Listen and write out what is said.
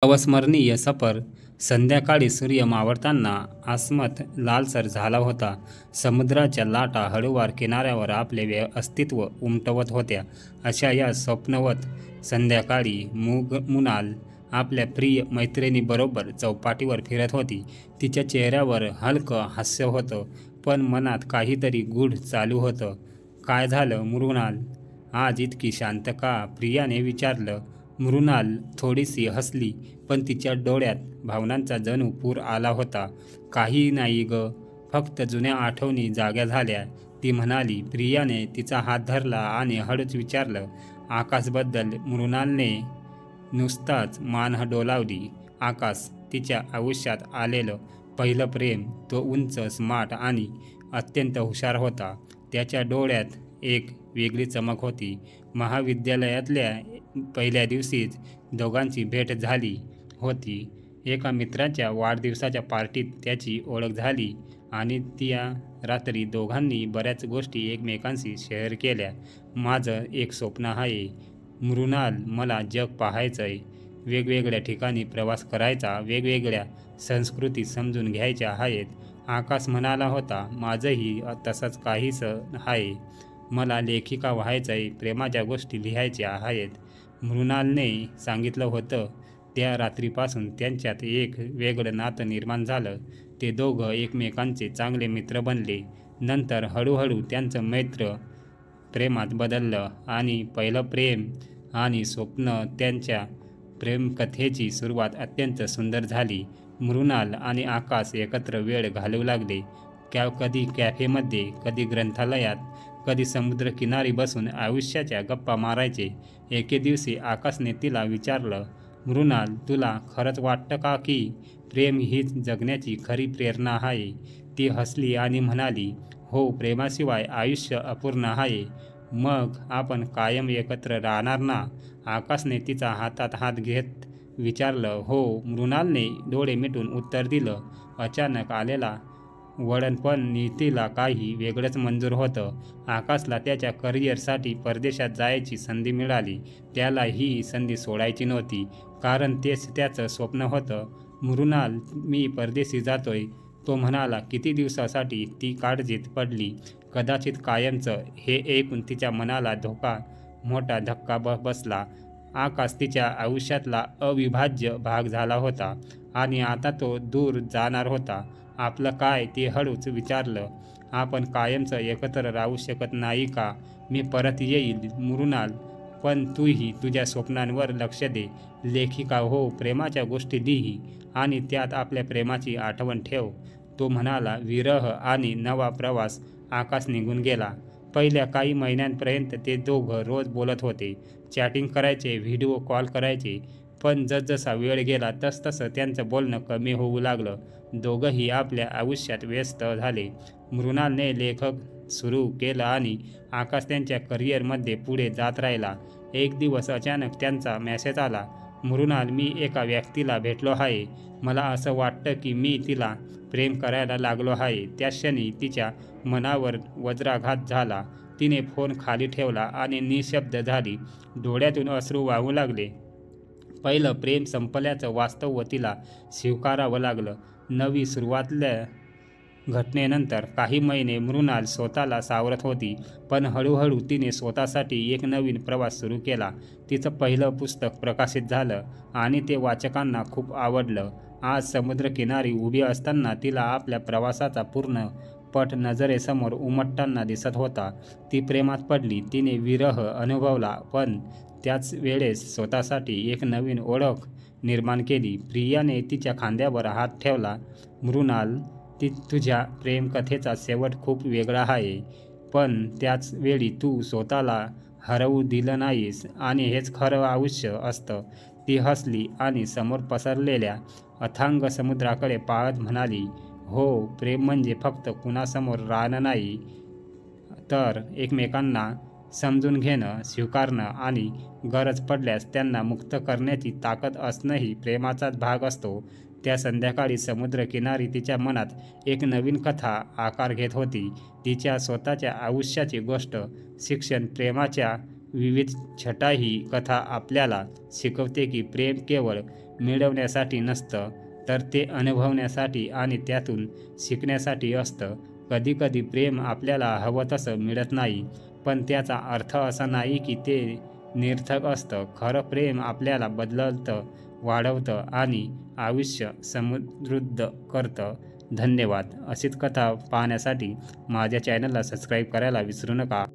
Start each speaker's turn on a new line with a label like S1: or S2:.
S1: अविस्मरणीय सफर. संध्याकाळी सूर्य मावळताना आसमंत लालसर झाला होता. समुद्राच्या लाटा हळूवार किनाऱ्यावर आपले अस्तित्व उमटवत होत्या. अशा या स्वप्नवत संध्याकाळी मुनाल आपल्या प्रिय मैत्रिणीबरोबर चौपाटीवर फिरत होती. तिच्या चेहऱ्यावर हलकं हास्य होतं, पण मनात काहीतरी गूढ चालू होतं. "काय झालं मृणाल, आज इतकी शांत का?" प्रियाने विचारलं. मृणाल थोडीशी हसली, पण तिच्या डोळ्यात भावनांचा जणू पूर आला होता. "काही नाही ग, फक्त जुन्या आठवणी जाग्या झाल्या," ती म्हणाली. प्रियाने तिचा हात धरला आणि हळूच विचारलं, "आकाशबद्दल?" मृणालने नुसताच मान डोलावली. आकाश तिच्या आयुष्यात आलेलं पहिलं प्रेम. तो उंच, स्मार्ट आणि अत्यंत हुशार होता. त्याच्या डोळ्यात एक वेगळी चमक होती. महाविद्यालयातल्या पहिल्या दिवशीच दोघांची भेट झाली होती. एका मित्राच्या वाढदिवसाच्या पार्टीत त्याची ओळख झाली आणि त्या रात्री दोघांनी बऱ्याच गोष्टी एकमेकांशी शेअर केल्या. "माझं एक स्वप्न आहे मृणाल, मला जग पाहायचंय, वेगवेगळ्या ठिकाणी प्रवास करायचा, वेगवेगळ्या संस्कृती समजून घ्यायच्या आहेत." आकाश म्हणाला होता, "माझंही तसंच काहीसं आहे. मला लेखिका व्हायचंय, प्रेमाच्या गोष्टी लिहायच्या आहेत." मृणालने सांगितलं होतं. त्या रात्रीपासून त्यांच्यात एक वेगळं नातं निर्माण झालं. ते दोघं एकमेकांचे चांगले मित्र बनले. नंतर हळूहळू त्यांचं मैत्र प्रेमात बदललं आणि पहिलं प्रेम आणि स्वप्न. त्यांच्या प्रेमकथेची सुरुवात अत्यंत सुंदर झाली. मृणाल आणि आकाश एकत्र वेळ घालवू लागले. कधी कॅफेमध्ये, कधी ग्रंथालयात, कधी समुद्रकिनारी बसून आयुष्याच्या गप्पा मारायचे. एके दिवशी आकाशने तिला विचारलं, "मृणाल, तुला खरंच वाटतं का की प्रेम हीच जगण्याची खरी प्रेरणा आहे?" ती हसली आणि म्हणाली, "हो, प्रेमाशिवाय आयुष्य अपूर्ण आहे." "मग आपण कायम एकत्र राहणार ना?" आकाशने तिचा हातात हात घेत विचारलं. "हो." मृणालने डोळे मिटून उत्तर दिलं. अचानक आलेला वळण पण नीतीला काही वेगळंच मंजूर होतं. आकाशला त्याच्या करिअरसाठी परदेशात जायची संधी मिळाली. त्याला ही संधी सोडायची नव्हती, कारण तेच त्याचं स्वप्न होतं. "मृणाल, मी परदेशी जातोय," तो म्हणाला. "किती दिवसासाठी?" ती काळजीत पडली. "कदाचित कायमचं." हे ऐकून तिच्या मनाला मोठा धक्का बसला. आकाश तिच्या आयुष्यातला अविभाज्य भाग झाला होता आणि आता तो दूर जाणार होता. "आपलं काय?" ती हळूच विचारलं. "आपण कायमचं एकत्र राहू शकत नाही का?" "मी परत येईल मृणाल, पण तूही तुझ्या स्वप्नांवर लक्ष दे. लेखिका हो, प्रेमाच्या गोष्टी लिही आणि त्यात आपल्या प्रेमाची आठवण ठेव." तो म्हणाला. विरह आणि नवा प्रवास. आकाश निघून गेला. पहिल्या काही महिन्यांपर्यंत ते दोघं रोज बोलत होते, चॅटिंग करायचे, व्हिडिओ कॉल करायचे. पण जसजसा वेळ गेला तसतसं त्यांचं बोलणं कमी होऊ लागलं. दोघंही आपल्या आयुष्यात व्यस्त झाले. मृणालने लेखक सुरू केलं आणि आकाश त्यांच्या करिअरमध्ये पुढे जात राहिला. एक दिवस अचानक त्यांचा मेसेज आला, "मृणाल, मी एका व्यक्तीला भेटलो आहे. मला असं वाटतं की मी तिला प्रेम करायला लागलो आहे." त्या क्षणी तिच्या मनावर वज्राघात झाला. तिने फोन खाली ठेवला आणि निशब्द झाली. डोळ्यातून अश्रू वाहू लागले. पहिलं प्रेम संपल्याचं वास्तव तिला स्वीकारावं लागलं. नवी सुरुवातल्या घटनेनंतर काही महिने मृणाल स्वतःला सावरत होती, पण हळूहळू तिने स्वतःसाठी एक नवीन प्रवास सुरू केला. तिचं पहिलं पुस्तक प्रकाशित झालं आणि ते वाचकांना खूप आवडलं. आज समुद्रकिनारी उभी असताना तिला आपल्या प्रवासाचा पूर्ण पट नजरेसमोर उमटताना दिसत होता. ती प्रेमात पडली, तिने विरह अनुभवला, पण त्याच वेळेस स्वतःसाठी एक नवीन ओळख निर्माण केली. प्रियाने तिच्या खांद्यावर हात ठेवला. "मृणाल, तुझ्या प्रेमकथेचा शेवट खूप वेगळा आहे, पण त्याच वेळी तू स्वतःला हरवू दिलं नाहीस आणि हेच खरं आयुष्य असतं." ती हसली आणि समोर पसरलेल्या अथांग समुद्राकडे पाहत म्हणाली, "हो, प्रेम म्हणजे फक्त कुणासमोर राहणं नाही, तर एकमेकांना समजून घेणं, स्वीकारणं आणि गरज पडल्यास त्यांना मुक्त करण्याची ताकद असणंही प्रेमाचाच भाग असतो." त्या संध्याकाळी समुद्रकिनारी तिच्या मनात एक नवीन कथा आकार घेत होती. तिच्या स्वतःच्या आयुष्याची गोष्ट, शिक्षण, प्रेमाच्या विविध छटा. ही कथा आपल्याला शिकवते की प्रेम केवळ मिळवण्यासाठी नसतं, तर ते अनुभवण्यासाठी आणि त्यातून शिकण्यासाठी असतं. कधीकधी प्रेम आपल्याला हवं तसं मिळत नाही, पण त्याचा अर्थ असा नाही की ते निरर्थक असतं. खरं प्रेम आपल्याला बदलतं, वाढवतं आणि आयुष्य समृद्ध करतं. धन्यवाद. अशीच कथा पाहण्यासाठी माझ्या चॅनलला सबस्क्राईब करायला विसरू नका.